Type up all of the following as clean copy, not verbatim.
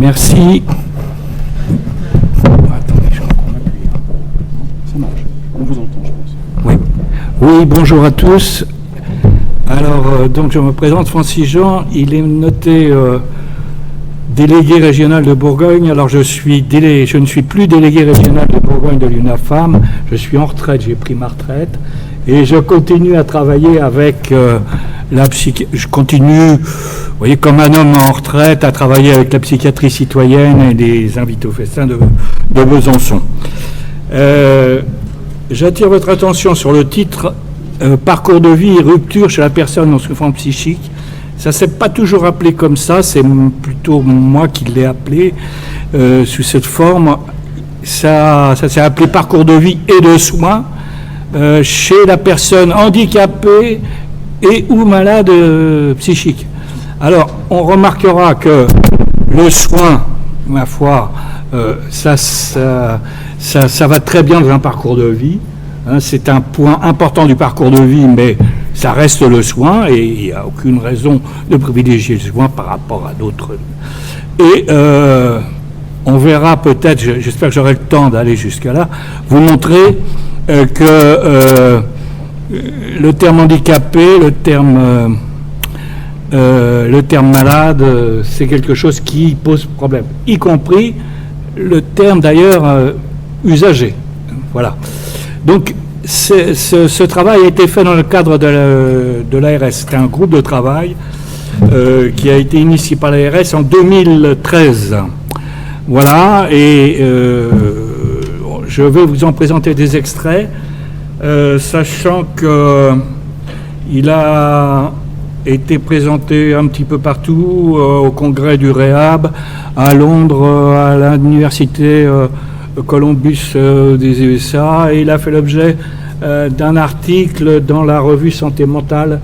Merci. Attendez, je crois qu'on appuie. Ça marche. On vous entend, je pense. Oui. Oui, bonjour à tous. Alors, donc je me présente, Francis Jean. Il est noté délégué régional de Bourgogne. Alors, je ne suis plus délégué régional de Bourgogne de l'UNAFAM. Je suis en retraite, j'ai pris ma retraite. Et je continue à travailler avec je continue, vous voyez, comme un homme en retraite, à travailler avec la psychiatrie citoyenne et les invités au festin de Besançon. J'attire votre attention sur le titre Parcours de vie et rupture chez la personne en souffrance psychique. Ça ne s'est pas toujours appelé comme ça, c'est plutôt moi qui l'ai appelé sous cette forme. Ça s'est appelé Parcours de vie et de soins chez la personne handicapée et ou malade psychique. Alors, on remarquera que le soin, ma foi, ça va très bien dans un parcours de vie. Hein, c'est un point important du parcours de vie, mais ça reste le soin et il n'y a aucune raison de privilégier le soin par rapport à d'autres. Et on verra peut-être, j'espère que j'aurai le temps d'aller jusqu'à là, vous montrer que le terme handicapé, le terme malade, c'est quelque chose qui pose problème, y compris le terme d'ailleurs usagé. Voilà. Donc ce travail a été fait dans le cadre de l'ARS. C'était un groupe de travail qui a été initié par l'ARS en 2013. Voilà, et je vais vous en présenter des extraits, sachant qu'il a été présenté un petit peu partout, au congrès du Réhab, à Londres, à l'université Columbus des USA, et il a fait l'objet d'un article dans la revue Santé Mentale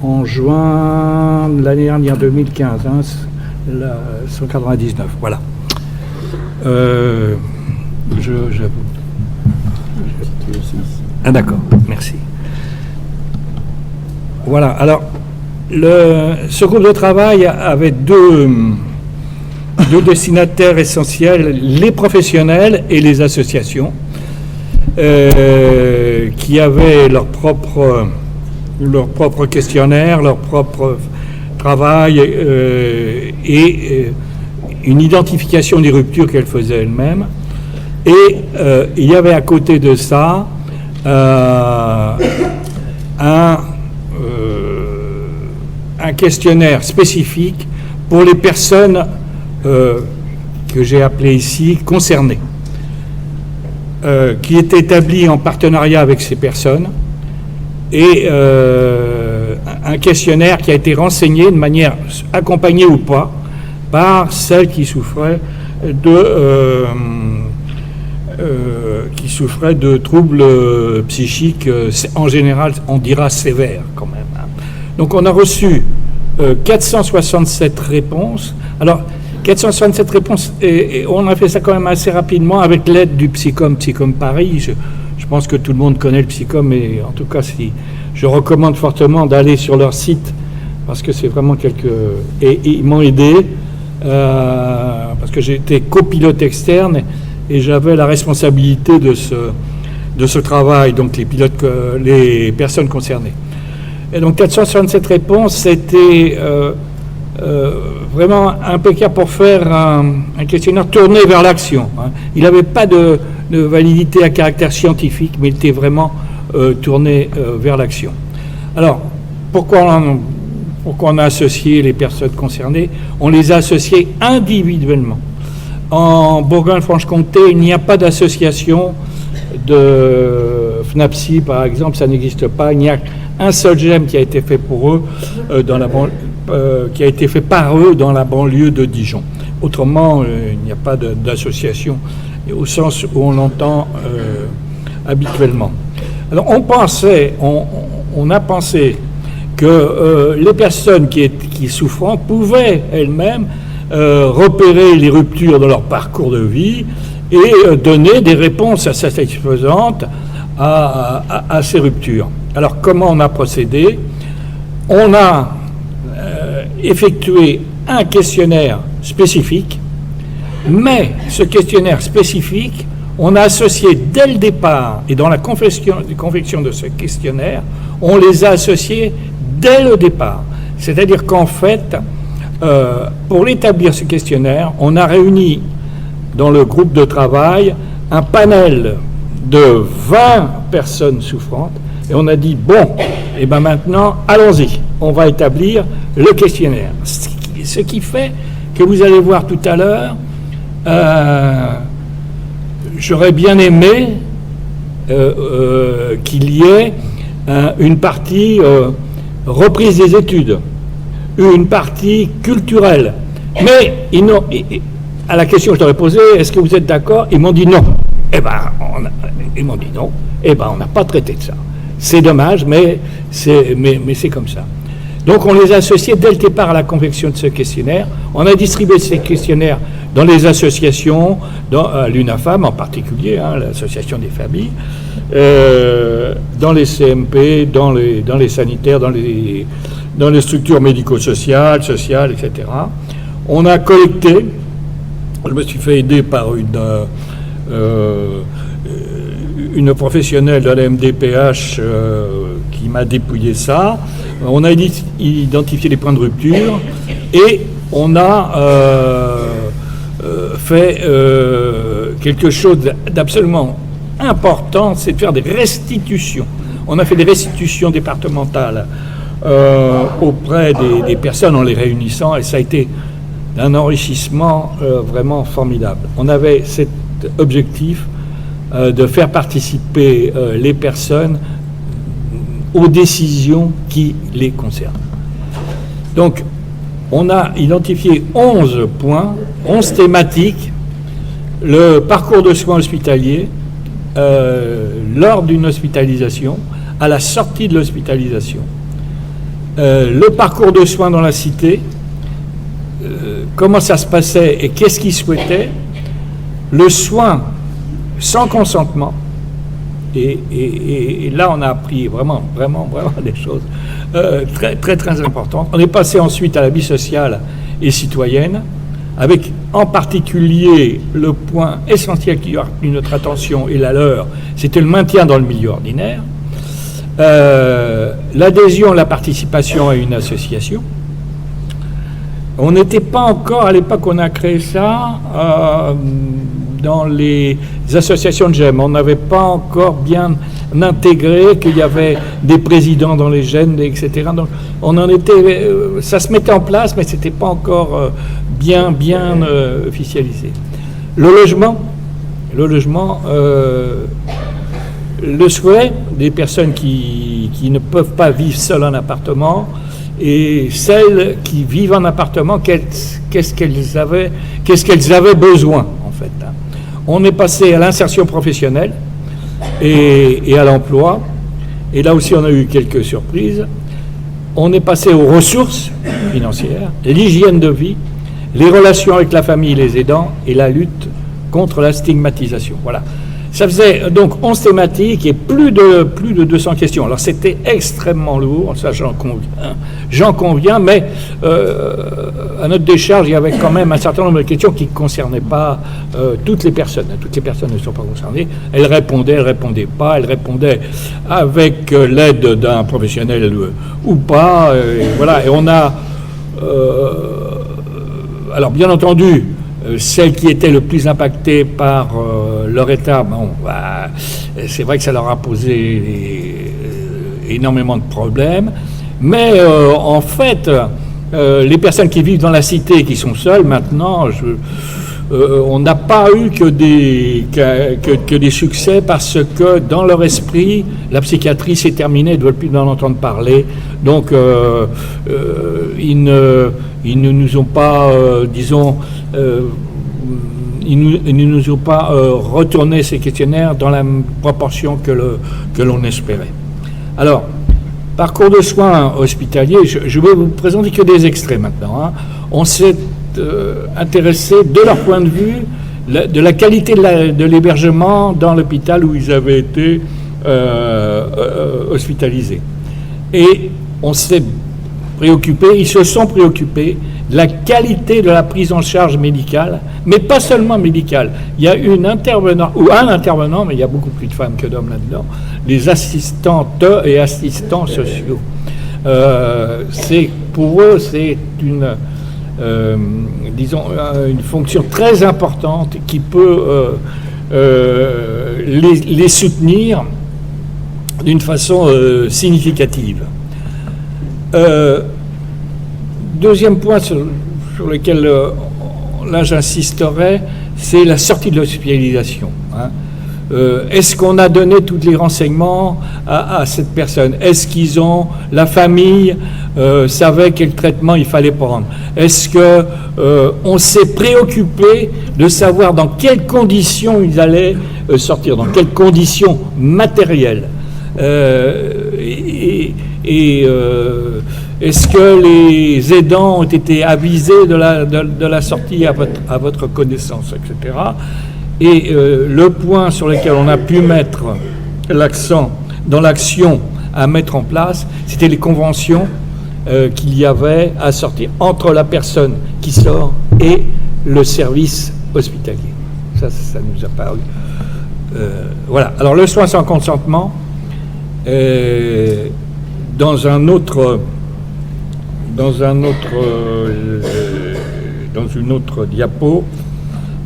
en juin de l'année dernière, 2015, 199, voilà. Ah d'accord, merci. Voilà, alors, ce groupe de travail avait deux destinataires essentiels, les professionnels et les associations, qui avaient leur propre questionnaire, leur propre travail et une identification des ruptures qu'elles faisaient elles-mêmes. Et il y avait à côté de ça un questionnaire spécifique pour les personnes que j'ai appelées ici concernées, qui est établi en partenariat avec ces personnes, et un questionnaire qui a été renseigné de manière accompagnée ou pas par celles qui souffraient de troubles psychiques, en général on dira sévères quand même. Hein. Donc on a reçu 467 réponses. Alors 467 réponses, et on a fait ça quand même assez rapidement avec l'aide du Psycom Paris. Je pense que tout le monde connaît le Psycom, et en tout cas je recommande fortement d'aller sur leur site, parce que c'est vraiment et ils m'ont aidé, parce que j'étais copilote externe et j'avais la responsabilité de ce travail, donc les personnes concernées. Et donc 467 réponses, c'était vraiment impeccable pour faire un questionnaire tourné vers l'action. Hein. Il n'avait pas de validité à caractère scientifique, mais il était vraiment tourné vers l'action. Alors, pourquoi on a associé les personnes concernées? On les a associées individuellement. En Bourgogne-Franche-Comté, il n'y a pas d'association de FNAPSI, par exemple, ça n'existe pas. Il n'y a un seul GEM qui a été fait pour eux, qui a été fait par eux dans la banlieue de Dijon. Autrement, il n'y a pas d'association au sens où on l'entend habituellement. Alors, on a pensé que les personnes qui souffrant pouvaient elles-mêmes repérer les ruptures de leur parcours de vie et donner des réponses satisfaisantes à ces ruptures. Alors, comment on a procédé? On a effectué un questionnaire spécifique Mais ce questionnaire spécifique, on a associé dès le départ, et dans la confection de ce questionnaire, on les a associés dès le départ. C'est-à-dire qu'en fait, pour établir ce questionnaire, on a réuni dans le groupe de travail un panel de 20 personnes souffrantes, et on a dit, bon, et ben maintenant, allons-y, on va établir le questionnaire. Ce qui fait que vous allez voir tout à l'heure, j'aurais bien aimé qu'il y ait une partie reprise des études, une partie culturelle. Mais à la question que je leur ai posée, est-ce que vous êtes d'accord? Ils m'ont dit non. Ils m'ont dit non. On n'a pas traité de ça. C'est dommage, mais c'est comme ça. Donc on les a associés dès le départ à la confection de ce questionnaire. On a distribué ces questionnaires dans les associations, dans l'UNAFAM en particulier, l'association des familles, dans les CMP, dans les sanitaires, dans les structures médico-sociales, etc. On a collecté, je me suis fait aider par une professionnelle de la MDPH qui m'a dépouillé ça. On a identifié les points de rupture et on a fait quelque chose d'absolument important, c'est de faire des restitutions. On a fait des restitutions départementales auprès des personnes en les réunissant et ça a été d'un enrichissement vraiment formidable. On avait cet objectif de faire participer les personnes aux décisions qui les concernent. Donc, on a identifié 11 points, 11 thématiques, le parcours de soins hospitaliers lors d'une hospitalisation, à la sortie de l'hospitalisation, le parcours de soins dans la cité, comment ça se passait et qu'est-ce qu'ils souhaitaient, le soin sans consentement, et là on a appris vraiment des choses très importantes. On est passé ensuite à la vie sociale et citoyenne, avec en particulier le point essentiel qui a retenu notre attention et la leur, c'était le maintien dans le milieu ordinaire, l'adhésion, la participation à une association. On n'était pas encore, à l'époque on a créé ça, dans les associations de GEM. On n'avait pas encore bien intégré qu'il y avait des présidents dans les GEM, etc. Donc on en était, ça se mettait en place, mais c'était pas encore bien officialisé. Le logement, le souhait des personnes qui ne peuvent pas vivre seules en appartement, et celles qui vivent en appartement, qu'est-ce qu'elles avaient besoin, en fait. On est passé à l'insertion professionnelle et à l'emploi, et là aussi on a eu quelques surprises. On est passé aux ressources financières, l'hygiène de vie, les relations avec la famille et les aidants, et la lutte contre la stigmatisation. Voilà. Ça faisait donc 11 thématiques et plus de 200 questions. Alors c'était extrêmement lourd, ça j'en conviens, mais à notre décharge, il y avait quand même un certain nombre de questions qui ne concernaient pas toutes les personnes. Toutes les personnes ne sont pas concernées. Elles répondaient pas, elles répondaient avec l'aide d'un professionnel ou pas. Voilà, et on a... alors bien entendu, celles qui étaient le plus impactées par leur état, c'est vrai que ça leur a posé énormément de problèmes, mais en fait, les personnes qui vivent dans la cité et qui sont seules, maintenant, on n'a pas eu que des succès parce que dans leur esprit, la psychiatrie s'est terminée, ils ne veulent plus en entendre parler. Donc, ils ne nous ont pas, ils ne nous ont pas retourné ces questionnaires dans la proportion que l'on espérait. Alors, parcours de soins hospitaliers, je vais vous présenter que des extraits maintenant. On s'est intéressé de leur point de vue de la qualité de l'hébergement dans l'hôpital où ils avaient été hospitalisés. Et on s'est ils se sont préoccupés de la qualité de la prise en charge médicale, mais pas seulement médicale. Il y a une intervenante, ou un intervenant, mais il y a beaucoup plus de femmes que d'hommes là-dedans, les assistantes et assistants sociaux. Pour eux, c'est une fonction très importante qui peut les soutenir d'une façon significative. Deuxième point sur lequel là j'insisterai, c'est la sortie de l'hospitalisation. Est-ce qu'on a donné tous les renseignements à cette personne? Est-ce qu'ils ont, la famille savait quel traitement il fallait prendre? Est-ce que on s'est préoccupé de savoir dans quelles conditions ils allaient sortir, dans quelles conditions matérielles? Est-ce que les aidants ont été avisés de la sortie à votre connaissance, etc. Et le point sur lequel on a pu mettre l'accent dans l'action à mettre en place, c'était les conventions qu'il y avait à sortir entre la personne qui sort et le service hospitalier. Ça nous a paru. Voilà. Alors le soin sans consentement, dans une autre diapo,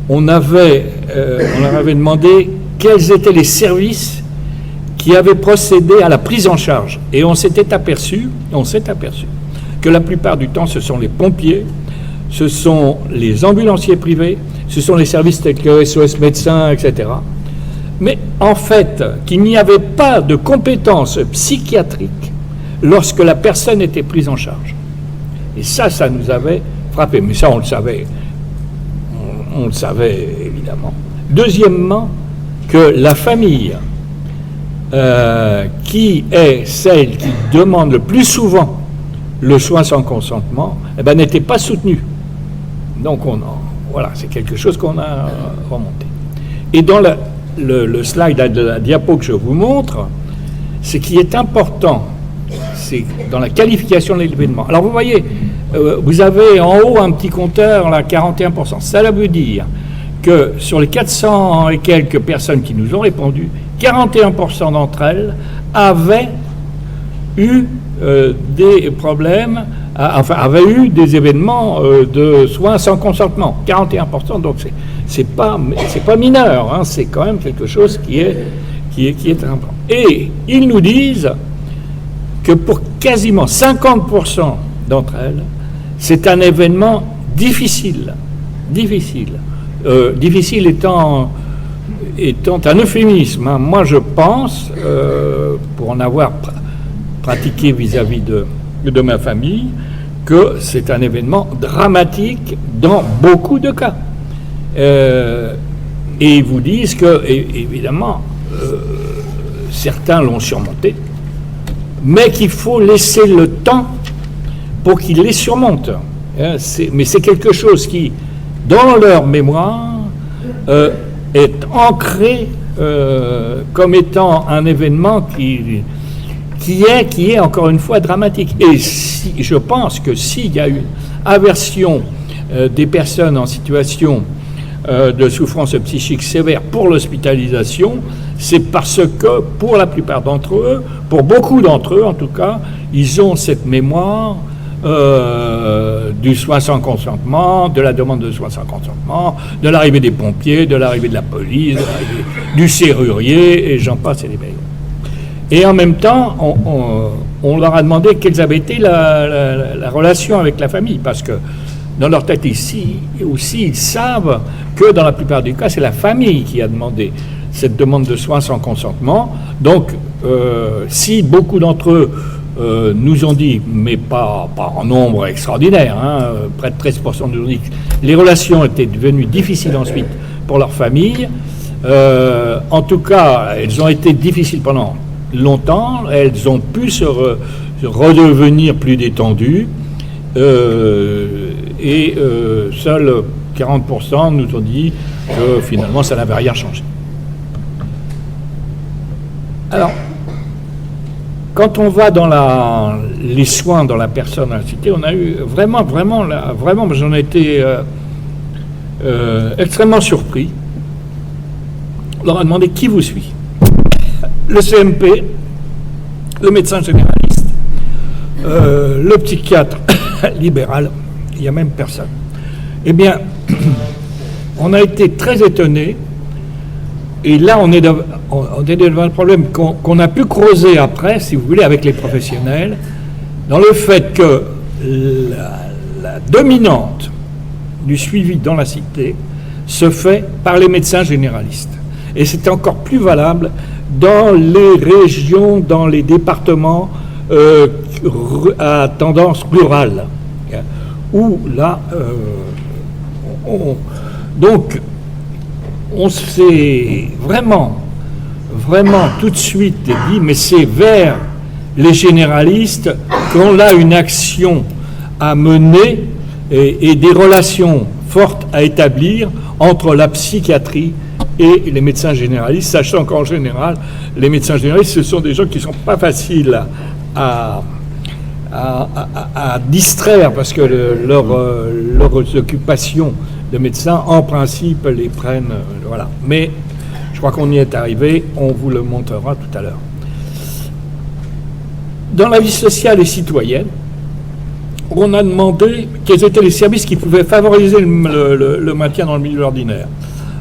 on leur avait demandé quels étaient les services qui avaient procédé à la prise en charge. Et on s'est aperçu que la plupart du temps, ce sont les pompiers, ce sont les ambulanciers privés, ce sont les services tels que SOS médecins, etc. Mais en fait, qu'il n'y avait pas de compétences psychiatriques lorsque la personne était prise en charge. Et ça nous avait frappé. Mais ça, on le savait. On le savait, évidemment. Deuxièmement, que la famille, qui est celle qui demande le plus souvent le soin sans consentement, n'était pas soutenue. Donc, voilà, c'est quelque chose qu'on a remonté. Et dans le slide de la diapo que je vous montre, ce qui est important, c'est dans la qualification de l'événement. Alors vous voyez, vous avez en haut un petit compteur, là, 41%. Ça veut dire que sur les 400 et quelques personnes qui nous ont répondu, 41% d'entre elles avaient eu des problèmes, avaient eu des événements de soins sans consentement. 41%, donc c'est pas mineur, hein, c'est quand même quelque chose qui est important. Et ils nous disent que pour quasiment 50% d'entre elles, c'est un événement difficile. Difficile étant un euphémisme. Hein. Moi, je pense, pour en avoir pratiqué vis-à-vis de ma famille, que c'est un événement dramatique dans beaucoup de cas. Et ils vous disent que, évidemment, certains l'ont surmonté, mais qu'il faut laisser le temps pour qu'ils les surmontent. Mais c'est quelque chose qui, dans leur mémoire, est ancré comme étant un événement qui est encore une fois dramatique. Et je pense que s'il y a une aversion des personnes en situation de souffrance psychique sévère pour l'hospitalisation, c'est parce que pour la plupart d'entre eux, pour beaucoup d'entre eux en tout cas, ils ont cette mémoire du soin sans consentement, de la demande de soin sans consentement, de l'arrivée des pompiers, de l'arrivée de la police, de l'arrivée du serrurier, et j'en passe et des meilleurs. Et en même temps, on leur a demandé quelles avaient été la relation avec la famille, parce que dans leur tête ici aussi, ils savent que dans la plupart des cas, c'est la famille qui a demandé cette demande de soins sans consentement. Donc, si beaucoup d'entre eux nous ont dit, mais pas en nombre extraordinaire, hein, près de 13% nous ont dit que les relations étaient devenues difficiles ensuite pour leur famille. En tout cas, elles ont été difficiles pendant longtemps, elles ont pu se redevenir plus détendues, et seuls 40% nous ont dit que finalement ça n'avait rien changé. Alors, quand on va dans les soins dans la personne à la cité, on a eu vraiment, j'en ai été extrêmement surpris. On leur a demandé qui vous suit. Le CMP, le médecin généraliste, le psychiatre libéral, il n'y a même personne. Eh bien, on a été très étonnés, et là on est devant un problème qu'on a pu creuser après, si vous voulez, avec les professionnels, dans le fait que la dominante du suivi dans la cité se fait par les médecins généralistes. Et c'est encore plus valable dans les régions, dans les départements à tendance rurale, où là, donc, on s'est vraiment tout de suite dit, mais c'est vers les généralistes qu'on a une action à mener et des relations fortes à établir entre la psychiatrie et les médecins généralistes, sachant qu'en général, les médecins généralistes, ce sont des gens qui ne sont pas faciles à distraire, parce que leurs occupations de médecins, en principe, les prennent, voilà. Mais je crois qu'on y est arrivé, on vous le montrera tout à l'heure. Dans la vie sociale et citoyenne, on a demandé quels étaient les services qui pouvaient favoriser le maintien dans le milieu ordinaire.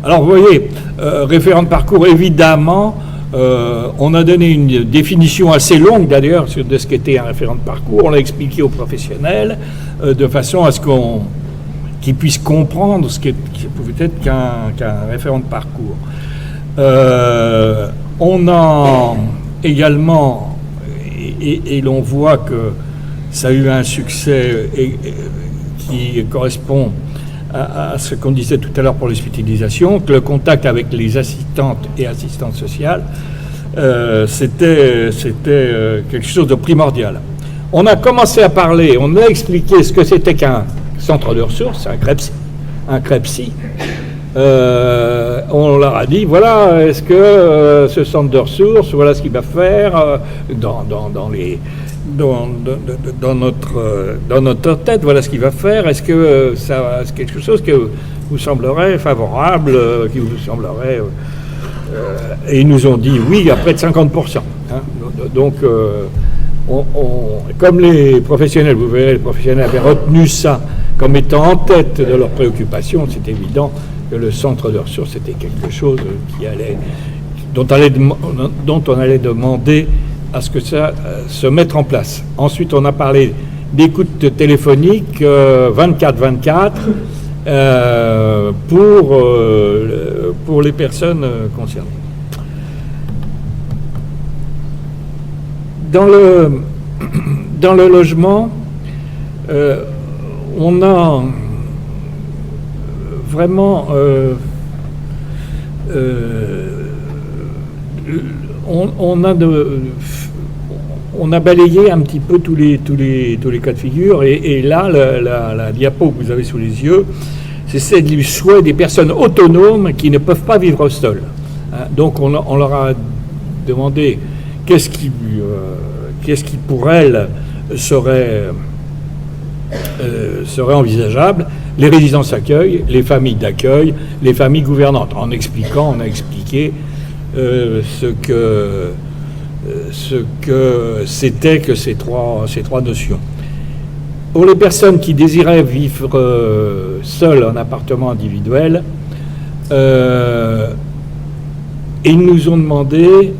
Alors vous voyez, référent de parcours, évidemment, on a donné une définition assez longue d'ailleurs de ce qu'était un référent de parcours. On l'a expliqué aux professionnels de façon à ce qu'ils puissent comprendre ce qui pouvait être qu'un référent de parcours. On a également, et l'on voit que ça a eu un succès qui correspond à ce qu'on disait tout à l'heure pour l'hospitalisation, que le contact avec les assistantes et assistantes sociales, c'était quelque chose de primordial. On a commencé à parler, on a expliqué ce que c'était qu'un centre de ressources, un CREPSI. On leur a dit, voilà, est-ce que ce centre de ressources, voilà ce qu'il va faire dans notre tête, voilà ce qu'il va faire. Est-ce que c'est quelque chose qui vous semblerait favorable, qui vous semblerait... et ils nous ont dit oui à près de 50%. Hein. Donc, comme les professionnels, vous verrez, les professionnels avaient retenu ça comme étant en tête de leurs préoccupations, c'est évident que le centre de ressources était quelque chose dont on allait demander à ce que ça se mette en place. Ensuite, on a parlé d'écoute téléphonique 24/24 pour les personnes concernées. Dans le logement, on a vraiment on a balayé un petit peu tous les cas de figure, et là, la diapo que vous avez sous les yeux, c'est celle du souhait des personnes autonomes qui ne peuvent pas vivre seules. Donc on leur a demandé qu'est-ce qui pour elles serait envisageable. Les résidences d'accueil, les familles d'accueil, les familles gouvernantes. On a expliqué ce que c'était que ces trois notions. Pour les personnes qui désiraient vivre seules en appartement individuel, ils nous ont demandé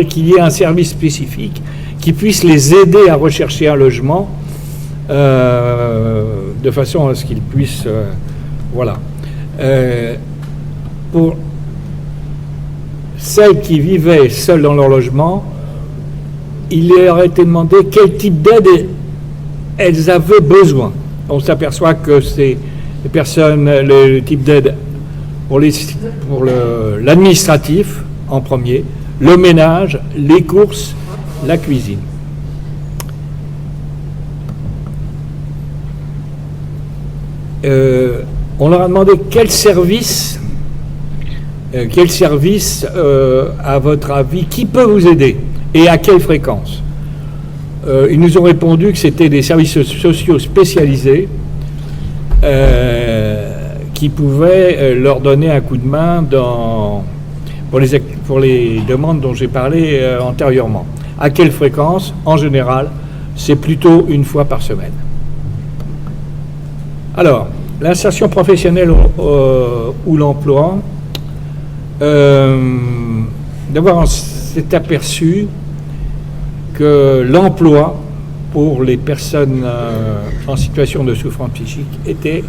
qu'il y ait un service spécifique qui puisse les aider à rechercher un logement de façon à ce qu'ils puissent... voilà. Pour celles qui vivaient seules dans leur logement, il leur a été demandé quel type d'aide elles avaient besoin. On s'aperçoit que c'est les personnes, le type d'aide pour l'administratif en premier, le ménage, les courses, la cuisine. On leur a demandé quel service, à votre avis, qui peut vous aider? et à quelle fréquence. Ils nous ont répondu que c'était des services sociaux spécialisés qui pouvaient leur donner un coup de main pour les demandes dont j'ai parlé antérieurement. À quelle fréquence? En général, c'est plutôt une fois par semaine. Alors, l'insertion professionnelle ou l'emploi, d'abord on s'est aperçu que l'emploi pour les personnes en situation de souffrance psychique était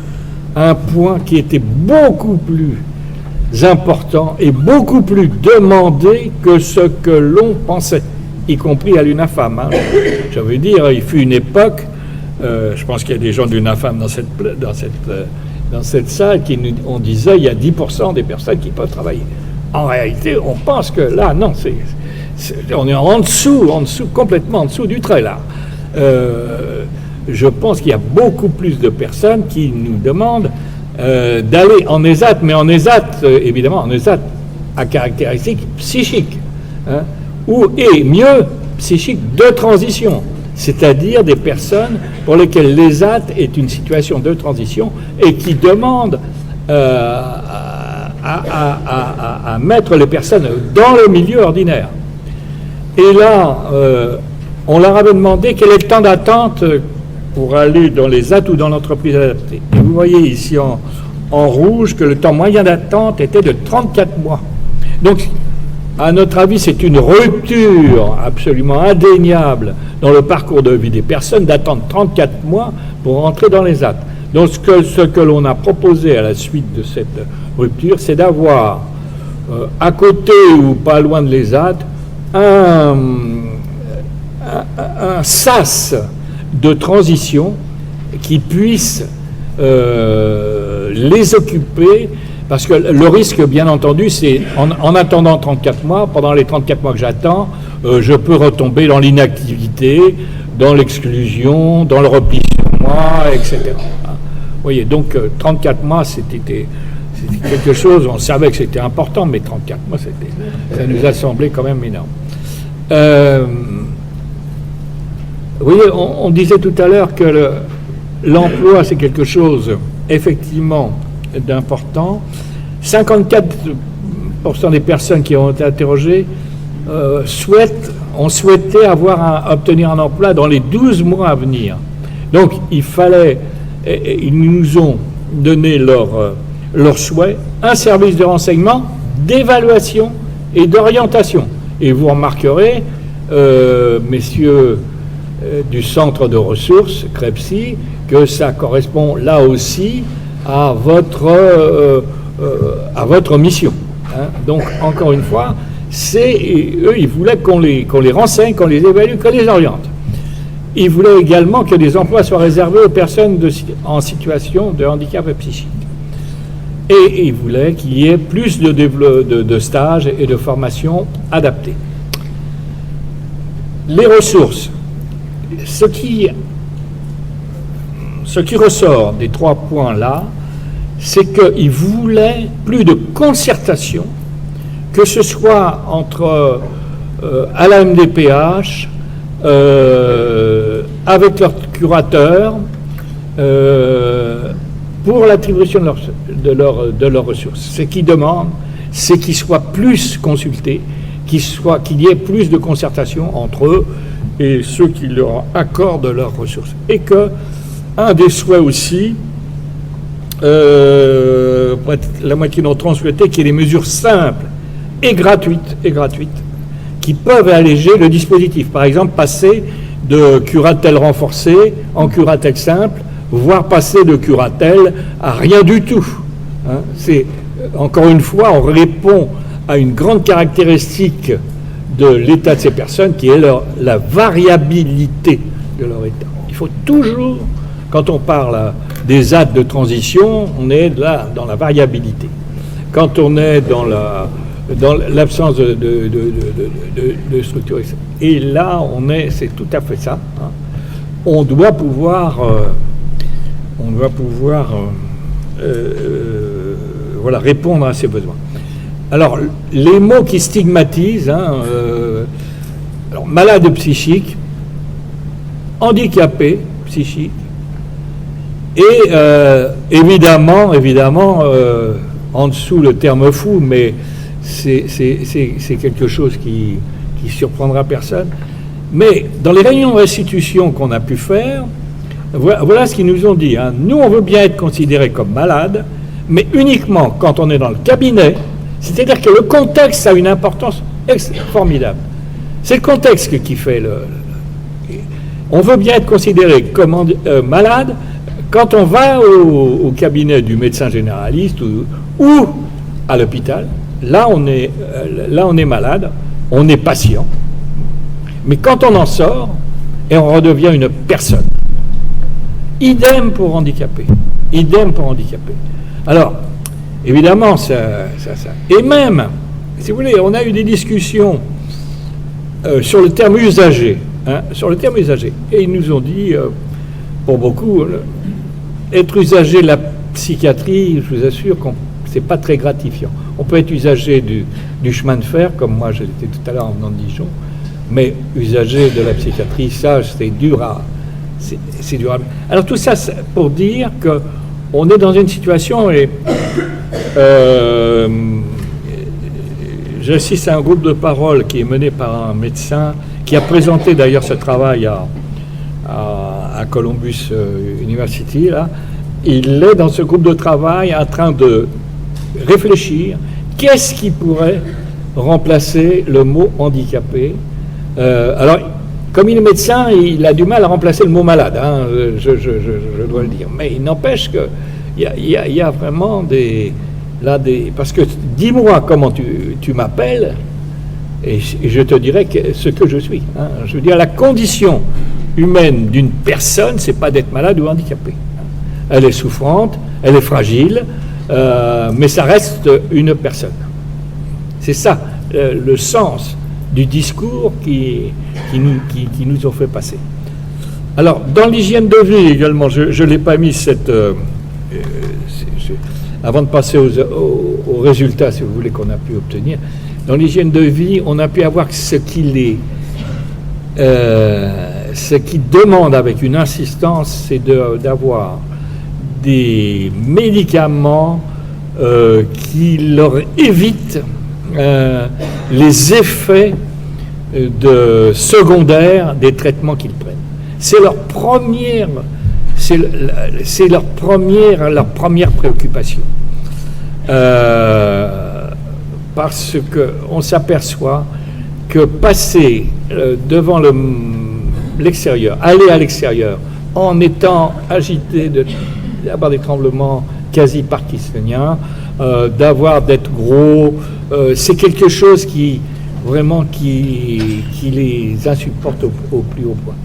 un point qui était beaucoup plus important et beaucoup plus demandé que ce que l'on pensait, y compris à l'UNAFAM. Hein. Je veux dire, il fut une époque, je pense qu'il y a des gens de l'UNAFAM dans cette salle on disait il y a 10% des personnes qui peuvent travailler. En réalité, on pense que là, non, on est en dessous, complètement en dessous du trait là. Je pense qu'il y a beaucoup plus de personnes qui nous demandent d'aller en ESAT, mais en ESAT, évidemment, en ESAT à caractéristiques psychiques, hein, et mieux, psychiques de transition, c'est-à-dire des personnes pour lesquelles l'ESAT est une situation de transition et qui demandent à mettre les personnes dans le milieu ordinaire. Et là, on leur avait demandé quel est le temps d'attente pour aller dans les ESAT ou dans l'entreprise adaptée. Et vous voyez ici en rouge que le temps moyen d'attente était de 34 mois. Donc, à notre avis, c'est une rupture absolument indéniable dans le parcours de vie des personnes d'attendre 34 mois pour entrer dans les ESAT. Donc, ce que l'on a proposé à la suite de cette rupture, c'est d'avoir à côté ou pas loin de l'ESAT un sas de transition qui puisse les occuper, parce que le risque, bien entendu, c'est en attendant 34 mois, pendant les 34 mois que j'attends, je peux retomber dans l'inactivité, dans l'exclusion, dans le repli sur moi, etc. Vous voyez, donc 34 mois, c'était quelque chose, on savait que c'était important, mais 34 mois, ça nous a semblé quand même énorme. Vous voyez, on disait tout à l'heure que l'emploi, c'est quelque chose, effectivement, d'important. 54% des personnes qui ont été interrogées ont souhaité obtenir un emploi dans les 12 mois à venir. Donc, ils nous ont donné leur souhait, un service de renseignement, d'évaluation et d'orientation. Et vous remarquerez, messieurs du centre de ressources, CREPSI, que ça correspond là aussi à votre mission. Hein. Donc, encore une fois, eux, ils voulaient qu'on les renseigne, qu'on les évalue, qu'on les oriente. Ils voulaient également que des emplois soient réservés aux personnes en situation de handicap psychique. Et ils voulaient qu'il y ait plus de stages et de formations adaptées. Les ressources. Ce qui ressort des 3 points-là, c'est qu'ils voulaient plus de concertation, que ce soit entre à la MDPH, avec leurs curateurs, pour l'attribution de leurs ressources. Ce qu'ils demandent, c'est qu'ils soient plus consultés, qu'il y ait plus de concertation entre eux et ceux qui leur accordent leurs ressources. Et que, un des souhaits aussi, la moitié d'entre eux ont souhaité qu'il y ait des mesures simples et gratuites, qui peuvent alléger le dispositif. Par exemple, passer de curatelle renforcée en curatelle simple, voire passer de curatelle à rien du tout. Hein, encore une fois, on répond à une grande caractéristique de l'état de ces personnes, qui est la variabilité de leur état. Il faut toujours, quand on parle des actes de transition, on est là dans la variabilité. Quand on est dans l'absence de structure, et là, c'est tout à fait ça. Hein. On doit pouvoir répondre à ces besoins. Alors, les mots qui stigmatisent, Alors, malade psychique, handicapé psychique, et évidemment, en dessous le terme fou, mais c'est quelque chose qui surprendra personne. Mais dans les réunions de restitution qu'on a pu faire, voilà ce qu'ils nous ont dit. Hein. Nous, on veut bien être considérés comme malades, mais uniquement quand on est dans le cabinet, c'est-à-dire que le contexte a une importance formidable. C'est le contexte qui fait on veut bien être considéré comme malade quand on va au cabinet du médecin généraliste ou à l'hôpital. Là, on est malade, on est patient. Mais quand on en sort, et on redevient une personne. Idem pour handicapé. Alors, évidemment, ça. Et même, si vous voulez, on a eu des discussions sur le terme usager. Et ils nous ont dit, pour beaucoup, être usager de la psychiatrie, je vous assure que c'est pas très gratifiant. On peut être usager du chemin de fer, comme moi je l'étais tout à l'heure en venant de Dijon, mais usager de la psychiatrie, ça, c'est dur à... C'est dur à... Alors tout ça, c'est pour dire qu'on est dans une situation... Et, j'assiste à un groupe de parole qui est mené par un médecin qui a présenté d'ailleurs ce travail à Columbus University. Là. Il est dans ce groupe de travail en train de réfléchir qu'est-ce qui pourrait remplacer le mot handicapé. Alors, comme il est médecin, il a du mal à remplacer le mot malade, hein, je dois le dire. Mais il n'empêche qu'il y a vraiment des... Parce que dis-moi comment tu m'appelles et je te dirai ce que je suis. Hein. Je veux dire, la condition humaine d'une personne, c'est pas d'être malade ou handicapée. Elle est souffrante, elle est fragile, mais ça reste une personne. C'est ça, le sens du discours qui nous ont fait passer. Alors, dans l'hygiène de vie également, je ne l'ai pas mis avant de passer aux résultats, si vous voulez, qu'on a pu obtenir. Dans l'hygiène de vie, on a pu avoir ce qui demande avec une insistance, c'est d'avoir des médicaments qui leur évitent les effets secondaires des traitements qu'ils prennent. C'est leur première préoccupation. Parce qu'on s'aperçoit que passer devant l'extérieur, aller à l'extérieur, en étant agité, d'avoir des tremblements quasi parkinsoniens, d'être gros, c'est quelque chose qui les insupporte au plus haut point.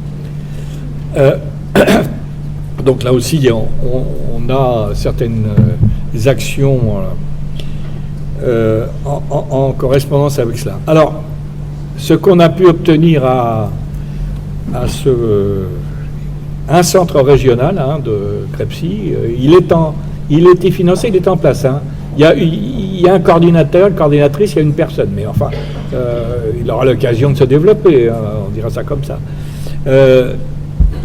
Donc là aussi, on a certaines actions en correspondance avec cela. Alors, ce qu'on a pu obtenir à un centre régional de CREPSI, il était financé, il est en place. Hein. Il y a un coordinateur, une coordinatrice, il y a une personne, mais enfin, il aura l'occasion de se développer, hein, on dira ça comme ça.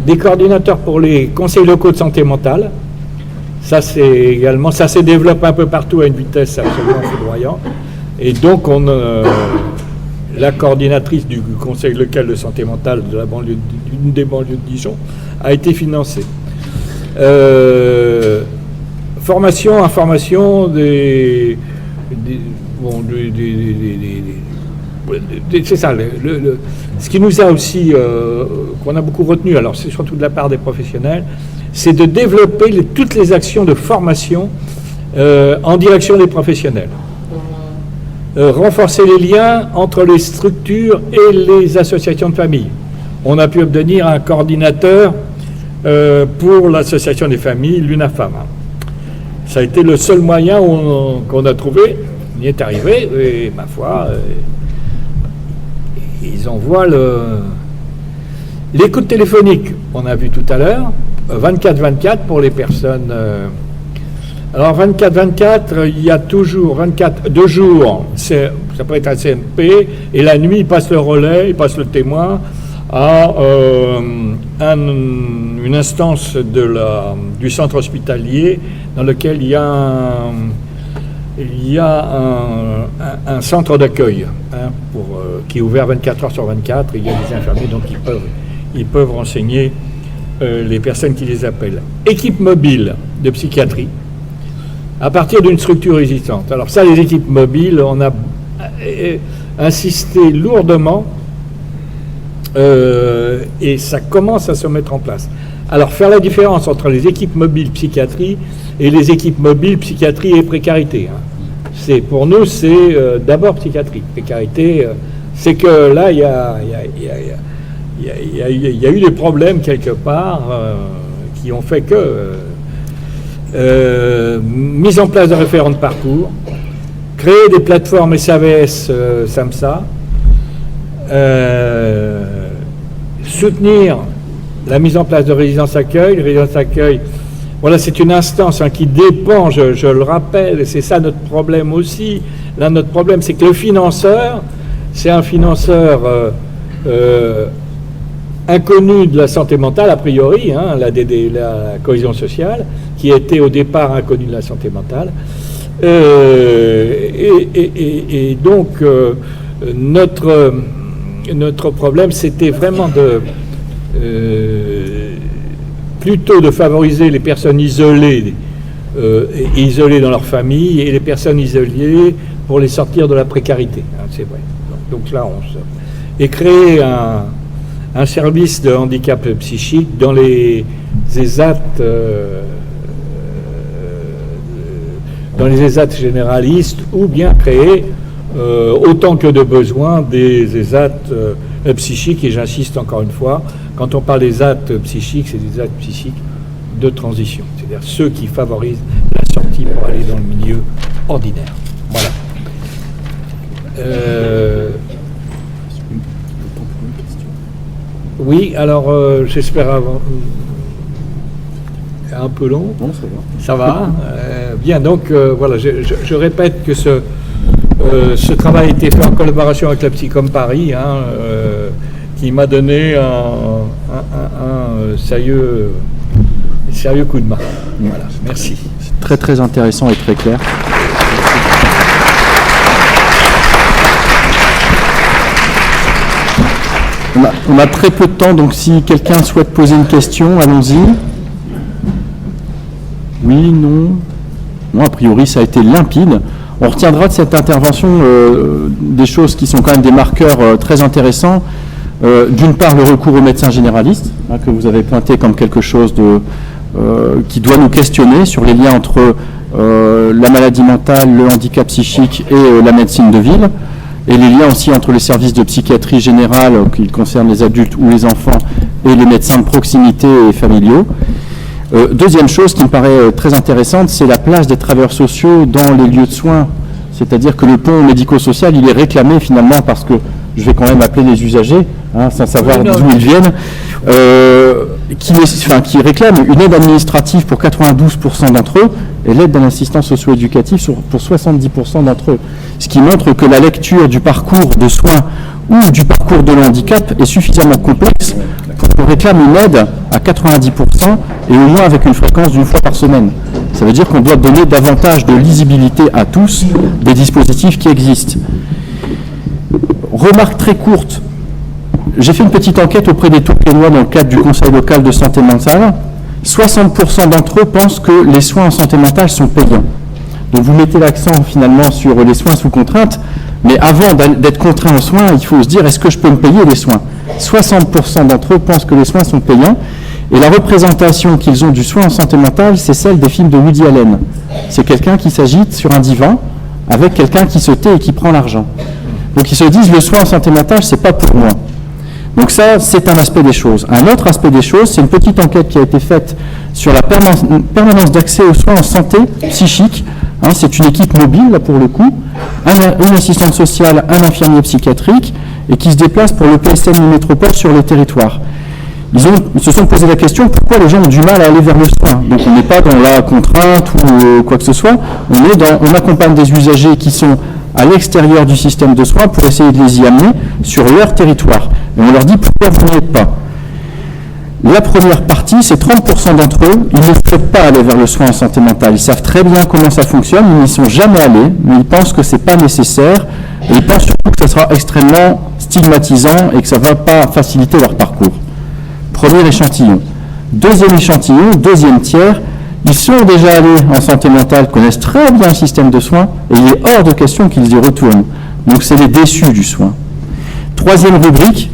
Des coordinateurs pour les conseils locaux de santé mentale. Ça s'est développé un peu partout à une vitesse absolument foudroyante. Et donc, la coordinatrice du conseil local de santé mentale de d'une des banlieues de Dijon a été financée. Formation, information, c'est ça. Ce qui nous a aussi, qu'on a beaucoup retenu, alors c'est surtout de la part des professionnels, c'est de développer toutes les actions de formation en direction des professionnels. Renforcer les liens entre les structures et les associations de famille. On a pu obtenir un coordinateur pour l'association des familles, l'UNAFAM. Ça a été le seul moyen qu'on a trouvé. On y est arrivé, et ma foi, ils envoient l'écoute téléphonique, on a vu tout à l'heure, 24/24 pour les personnes Alors 24-24, il y a toujours 2 jours, ça peut être un CMP, et la nuit, il passe le relais, il passe le témoin à une instance du centre hospitalier dans lequel il y a un centre d'accueil qui est ouvert 24 heures sur 24, et il y a des infirmiers, donc ils peuvent renseigner les personnes qui les appellent. Équipe mobile de psychiatrie, à partir d'une structure existante. Alors ça, les équipes mobiles, on a insisté lourdement et ça commence à se mettre en place. Alors faire la différence entre les équipes mobiles psychiatrie et les équipes mobiles psychiatrie et précarité. Pour nous, c'est d'abord psychiatrie. Précarité, c'est que là, il y a eu des problèmes quelque part qui ont fait que mise en place de référents de parcours, créer des plateformes SAVS, SAMSA, soutenir la mise en place de résidence accueil. Résidence accueil, voilà, c'est une instance qui dépend, je le rappelle, et c'est ça notre problème aussi. Là, notre problème, c'est que le financeur, c'est un financeur inconnu de la santé mentale, a priori, la cohésion sociale, qui était au départ inconnu de la santé mentale. Et donc, notre problème, c'était vraiment plutôt de favoriser les personnes isolées, isolées dans leur famille, et les personnes isolées pour les sortir de la précarité. C'est vrai. Donc là, et créer un service de handicap psychique dans les ESAT, généralistes, ou bien créer autant que de besoin des ESAT psychiques. Et j'insiste encore une fois, quand on parle des ESAT psychiques, c'est des ESAT psychiques de transition, c'est-à-dire ceux qui favorisent la sortie pour aller dans le milieu ordinaire. Voilà. Oui, alors j'espère avoir un peu long. Non, ça va. Bien, donc voilà, je répète que ce travail a été fait en collaboration avec la Psycom Paris, qui m'a donné un sérieux coup de main. Voilà, merci. C'est très très intéressant et très clair. On a très peu de temps, donc si quelqu'un souhaite poser une question, allons-y. Oui, non. Non, a priori, ça a été limpide. On retiendra de cette intervention des choses qui sont quand même des marqueurs très intéressants. D'une part, le recours aux médecins généralistes, que vous avez pointé comme quelque chose qui doit nous questionner sur les liens entre la maladie mentale, le handicap psychique et la médecine de ville, et les liens aussi entre les services de psychiatrie générale, qui concernent les adultes ou les enfants, et les médecins de proximité et familiaux. Deuxième chose qui me paraît très intéressante, c'est la place des travailleurs sociaux dans les lieux de soins. C'est-à-dire que le pont médico-social, il est réclamé finalement parce que je vais quand même appeler les usagers, sans savoir d'où ils viennent, qui réclament une aide administrative pour 92% d'entre eux et l'aide d'un assistant socio-éducatif pour 70% d'entre eux. Ce qui montre que la lecture du parcours de soins ou du parcours de handicap est suffisamment complexe pour qu'on réclame une aide à 90% et au moins avec une fréquence d'une fois par semaine. Ça veut dire qu'on doit donner davantage de lisibilité à tous des dispositifs qui existent. Remarque très courte, j'ai fait une petite enquête auprès des Tourquenois dans le cadre du Conseil local de santé mentale. 60% d'entre eux pensent que les soins en santé mentale sont payants. Donc vous mettez l'accent finalement sur les soins sous contrainte, mais avant d'être contraint aux soins, il faut se dire, est-ce que je peux me payer les soins ? 60% d'entre eux pensent que les soins sont payants, et la représentation qu'ils ont du soin en santé mentale, c'est celle des films de Woody Allen. C'est quelqu'un qui s'agite sur un divan avec quelqu'un qui se tait et qui prend l'argent. Donc ils se disent, le soin en santé mentale, c'est pas pour moi. Donc ça, c'est un aspect des choses. Un autre aspect des choses, c'est une petite enquête qui a été faite sur la permanence d'accès aux soins en santé psychique. C'est une équipe mobile, là, pour le coup, une assistante sociale, un infirmier psychiatrique, et qui se déplace pour le PSN Métropole sur le territoire. Ils se sont posé la question pourquoi les gens ont du mal à aller vers le soin. Donc on n'est pas dans la contrainte ou quoi que ce soit, on accompagne des usagers qui sont à l'extérieur du système de soins pour essayer de les y amener sur leur territoire. Et on leur dit pourquoi vous n'y êtes pas. La première partie, c'est 30% d'entre eux, ils ne souhaitent pas aller vers le soin en santé mentale. Ils savent très bien comment ça fonctionne, ils n'y sont jamais allés, mais ils pensent que ce n'est pas nécessaire, et ils pensent surtout que ça sera extrêmement stigmatisant et que ça ne va pas faciliter leur parcours. Premier échantillon. Deuxième échantillon, deuxième tiers, ils sont déjà allés en santé mentale, connaissent très bien le système de soins, et il est hors de question qu'ils y retournent. Donc c'est les déçus du soin. Troisième rubrique,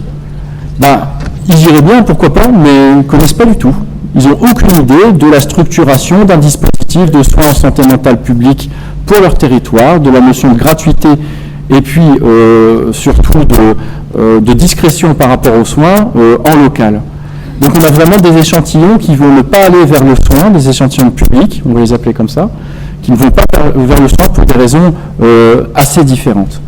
ils iraient bien, pourquoi pas, mais ils ne connaissent pas du tout. Ils n'ont aucune idée de la structuration d'un dispositif de soins en santé mentale publique pour leur territoire, de la notion de gratuité et puis surtout de discrétion par rapport aux soins en local. Donc on a vraiment des échantillons qui vont ne pas aller vers le soin, des échantillons publics, on va les appeler comme ça, qui ne vont pas vers le soin pour des raisons assez différentes.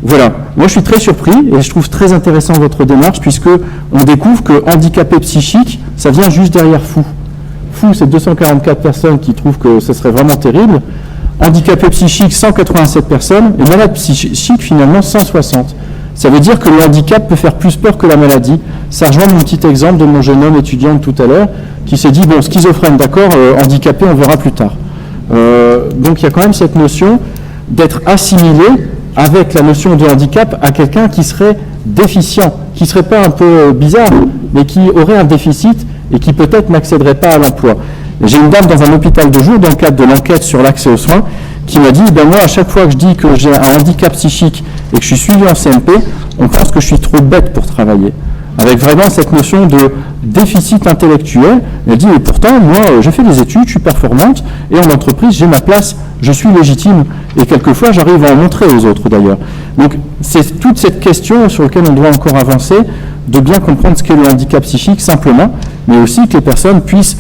Voilà, moi je suis très surpris et je trouve très intéressant votre démarche puisque on découvre que handicapé psychique, ça vient juste derrière fou. Fou, c'est 244 personnes qui trouvent que ce serait vraiment terrible. Handicapé psychique, 187 personnes et malade psychique finalement 160. Ça veut dire que le handicap peut faire plus peur que la maladie. Ça rejoint mon petit exemple de mon jeune homme étudiant de tout à l'heure qui s'est dit, bon, schizophrène, d'accord, handicapé, on verra plus tard. Donc il y a quand même cette notion d'être assimilé avec la notion de handicap à quelqu'un qui serait déficient, qui ne serait pas un peu bizarre, mais qui aurait un déficit et qui peut-être n'accéderait pas à l'emploi. J'ai une dame dans un hôpital de jour, dans le cadre de l'enquête sur l'accès aux soins, qui m'a dit, moi, à chaque fois que je dis que j'ai un handicap psychique et que je suis suivi en CMP, on pense que je suis trop bête pour travailler. Avec vraiment cette notion de déficit intellectuel. Elle dit, et pourtant, moi, j'ai fait des études, je suis performante, et en entreprise, j'ai ma place, je suis légitime. Et quelquefois, j'arrive à en montrer aux autres, d'ailleurs. Donc, c'est toute cette question sur laquelle on doit encore avancer, de bien comprendre ce qu'est le handicap psychique, simplement, mais aussi que les personnes puissent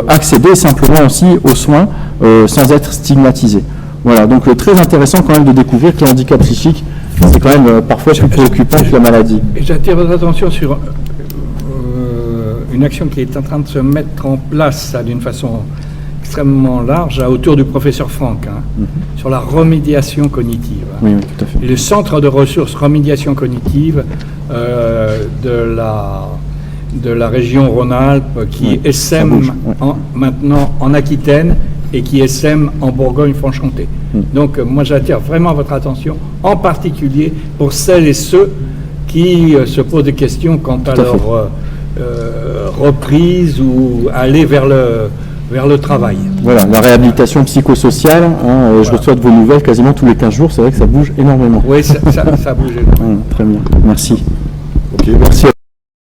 accéder simplement aussi aux soins sans être stigmatisées. Voilà, donc très intéressant quand même de découvrir que le handicap psychique, c'est quand même parfois plus préoccupant que la maladie. Et j'attire votre attention sur une action qui est en train de se mettre en place d'une façon extrêmement large autour du professeur Franck, sur la remédiation cognitive. Oui, tout à fait. Le centre de ressources remédiation cognitive de la région Rhône-Alpes qui essaime maintenant en Aquitaine et qui essaime en Bourgogne-Franche-Comté. Donc moi j'attire vraiment votre attention, en particulier pour celles et ceux qui se posent des questions quant à leur reprise ou aller vers le travail. Voilà, la réhabilitation psychosociale, je reçois de vos nouvelles quasiment tous les 15 jours, c'est vrai que ça bouge énormément. Oui, ça bouge énormément. Très bien, merci. Ok, merci.